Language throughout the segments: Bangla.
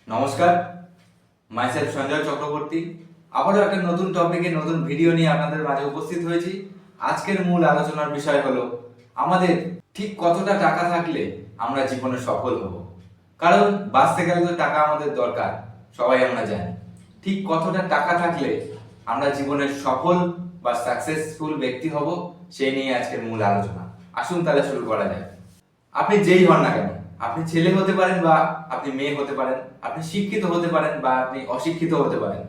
নমস্কার, মাইসেলফ সঞ্জয় চক্রবর্তী। আবারও একটা নতুন টপিকে নতুন ভিডিও নিয়ে আপনাদের মাঝে উপস্থিত হয়েছি। আজকের মূল আলোচনার বিষয় হলো আমাদের ঠিক কতটা টাকা থাকলে আমরা জীবনে সফল হব। কারণ বাঁচতে গেলে তো টাকা আমাদের দরকার, সবাই আমরা জানি। ঠিক কতটা টাকা থাকলে আমরা জীবনের সফল বা সাকসেসফুল ব্যক্তি হব, সেই নিয়ে আজকের মূল আলোচনা। আসুন তাহলে শুরু করা যায়। আপনি যেই হন না কেন, আপনি ছেলে হতে পারেন বা আপনি মেয়ে হতে পারেন, আপনি শিক্ষিত হতে পারেন বা আপনি অশিক্ষিত হতে পারেন,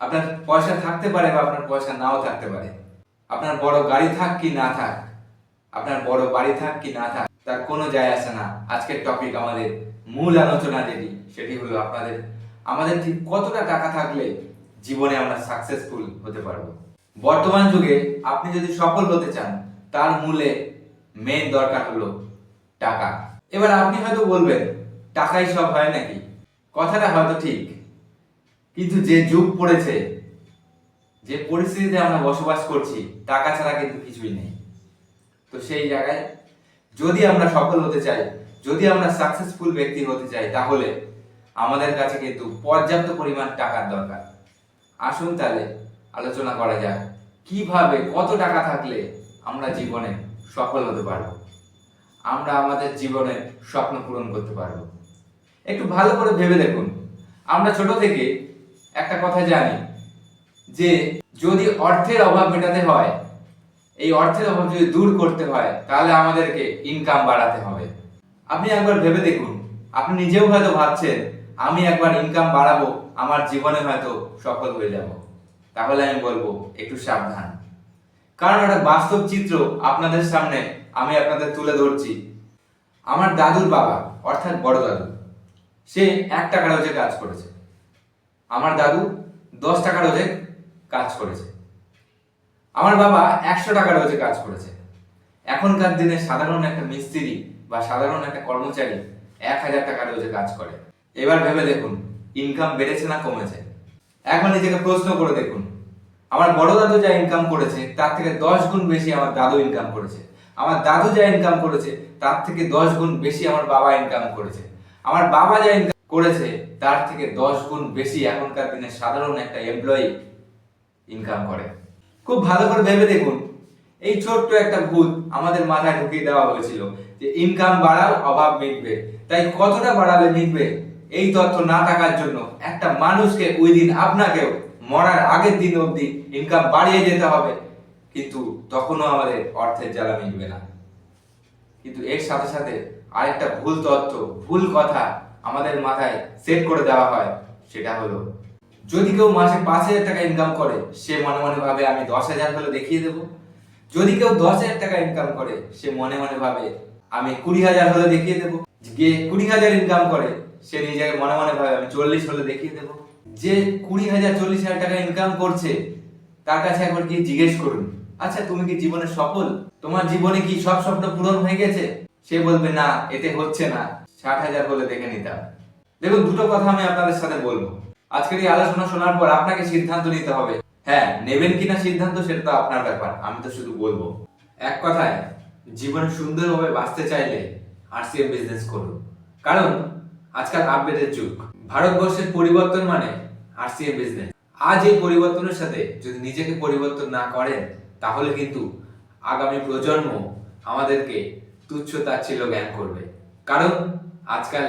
আপনার পয়সা থাকতে পারে বা আপনার পয়সা নাও থাকতে পারে, আপনার বড় গাড়ি থাক কি না থাক, আপনার বড় বাড়ি থাক কি না থাক, তার কোনো যায় আসে না। আজকের টপিক, আমাদের মূল আলোচনা সেটি হলো আমাদের ঠিক কতটা টাকা থাকলে জীবনে আমরা সাকসেসফুল হতে পারবো। বর্তমান যুগে আপনি যদি সফল হতে চান, তার মূলে মেইন দরকার হলো টাকা। এবার আপনি হয়তো বলবেন, টাকাই সব হয় নাকি? কথাটা হয়তো ঠিক, কিন্তু যে যুগ পড়েছে, যে পরিস্থিতিতে আমরা বসবাস করছি, টাকা ছাড়া কিন্তু কিছুই নেই। তো সেই জায়গায় যদি আমরা সফল হতে চাই, যদি আমরা সাকসেসফুল ব্যক্তি হতে চাই, তাহলে আমাদের কাছে কিন্তু পর্যাপ্ত পরিমাণ টাকার দরকার। আসুন তাহলে আলোচনা করা যাক কিভাবে কত টাকা থাকলে আমরা জীবনে সফল হতে পারবো, আমরা আমাদের জীবনে স্বপ্ন পূরণ করতে পারবো। একটু ভালো করে ভেবে দেখুন। আমরা ছোট থেকে একটা কথা জানি যে যদি অর্থের অভাব মেটাতে হয়, এই অর্থের অভাব যদি দূর করতে হয়, তাহলে আমাদেরকে ইনকাম বাড়াতে হবে। আপনি একবার ভেবে দেখুন, আপনি নিজেও হয়তো ভাবছেন আমি একবার ইনকাম বাড়াবো, আমার জীবনে হয়তো সফল হয়ে যাব। তাহলে আমি বলবো একটু সাবধান, কারণ একটা বাস্তব চিত্র আপনাদের সামনে আমি আপনাদের তুলে ধরছি। আমার দাদুর বাবা অর্থাৎ বড় দাদু, সে 1 টাকা রোজে কাজ করেছে। আমার দাদু 10 টাকা রোজে কাজ করেছে। আমার বাবা 100 টাকা রোজে কাজ করেছে। এখনকার দিনে সাধারণ একটা মিস্ত্রি বা সাধারণ একটা কর্মচারী 1000 টাকা রোজে কাজ করে। এবার ভেবে দেখুন, ইনকাম বেড়েছে না কমেছে? এখন নিজেকে প্রশ্ন করে দেখুন, আমার বড় দাদু যা ইনকাম করেছে তার থেকে 10 গুণ বেশি আমার দাদু ইনকাম করেছে। আমার দাদু যা ইনকাম করেছে তার থেকে 10 গুণ বেশি আমার বাবা ইনকাম করেছে। আমার বাবা যা ইনকাম করেছে তার থেকে 10 গুণ বেশি এখনকার দিনে সাধারণ একটা এমপ্লয়ি ইনকাম করে। খুব ভালো করে ভেবে দেখুন, এই ছোট্ট একটা ভূত আমাদের মাথায় ঢুকিয়ে দেওয়া হয়েছিল যে ইনকাম বাড়াও, অভাব মিটবে। তাই কতটা বাড়ালে মিটবে, এই তথ্য না থাকার জন্য একটা মানুষকে ওই দিন আপনাকেও মরার আগের দিন অবধি ইনকাম বাড়িয়ে যেতে হবে, কিন্তু তখনও আমাদের অর্থের জ্বালা মিটবে না। কিন্তু এর সাথে সাথে আরেকটা ভুল তথ্য, ভুল কথা আমাদের মাথায় সেট করে দেওয়া হয়, সেটা হলো যদি কেউ মাসে 5,000 টাকা ইনকাম করে, সে মনে মনে ভাবে আমি 10,000 হলে দেখিয়ে দেব। যদি কেউ 10,000 টাকা ইনকাম করে, সে মনে মনে ভাবে আমি 20,000 হলে দেখিয়ে দেব। যে 20,000 ইনকাম করে, সে নিজেকে মনে মনে ভাবে আমি 40 হলে দেখিয়ে দেব। যে 20,000 40,000 টাকা ইনকাম করছে, তার কাছে একবার গিয়ে জিজ্ঞেস করুন, আচ্ছা তুমি কি জীবনে সফল? তোমার জীবনে কি সব স্বপ্ন পূরণ হয়ে গেছে? সে বলবে না, এতে হচ্ছে না, 60,000 হলে দেখে নিতাম। দেখুন, দুটো কথা আমি আপনাদের সাথে বলবো। আজকের এই আলোচনা শোনার পর আপনাকে সিদ্ধান্ত নিতে হবে। হ্যাঁ, নেবেন কিনা সিদ্ধান্ত সেটা তো আপনার ব্যাপার, আমি তো শুধু বলবো। এক কথায়, জীবন সুন্দরভাবে বাঁচতে চাইলে আরসিএম বিজনেস করুন। কারণ আজকাল আপডেটের যুগ, ভারতবর্ষের পরিবর্তন মানে আরসিএম বিজনেস। আজ এই পরিবর্তনের সাথে যদি নিজেকে পরিবর্তন না করেন, তাহলে কিন্তু আগামী প্রজন্ম আমাদেরকে তুচ্ছ তাচ্ছিল্য জ্ঞান করবে। কারণ আজকাল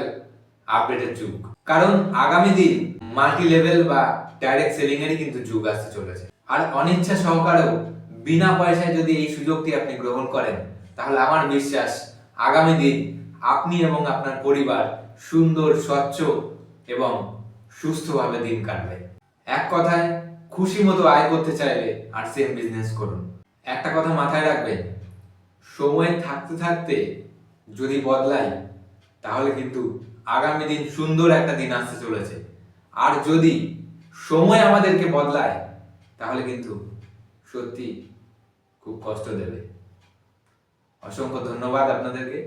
আপডেটের যুগ, কারণ আগামী দিন মাল্টি লেভেল বা ডাইরেক্ট সেলিং এরই কিন্তু যুগ আসতে চলেছে। আর অনিচ্ছা সহকারেও বিনা পয়সায় যদি এই সুযোগটি আপনি গ্রহণ করেন, তাহলে আমার বিশ্বাস আগামী দিন আপনি এবং আপনার পরিবার সুন্দর, স্বচ্ছ এবং সুস্থভাবে দিন কাটবে। এক কথায়, খুশি মতো আয় করতে চাইলে আরসিএম বিজনেস করুন। একটা কথা মাথায় রাখবেন, সময় থাকতে থাকতে যদি বদলাই, তাহলে কিন্তু আগামী দিন সুন্দর একটা দিন আসতে চলেছে। আর যদি সময় আমাদেরকে বদলায়, তাহলে কিন্তু সত্যি খুব কষ্ট দেবে। অসংখ্য ধন্যবাদ আপনাদেরকে।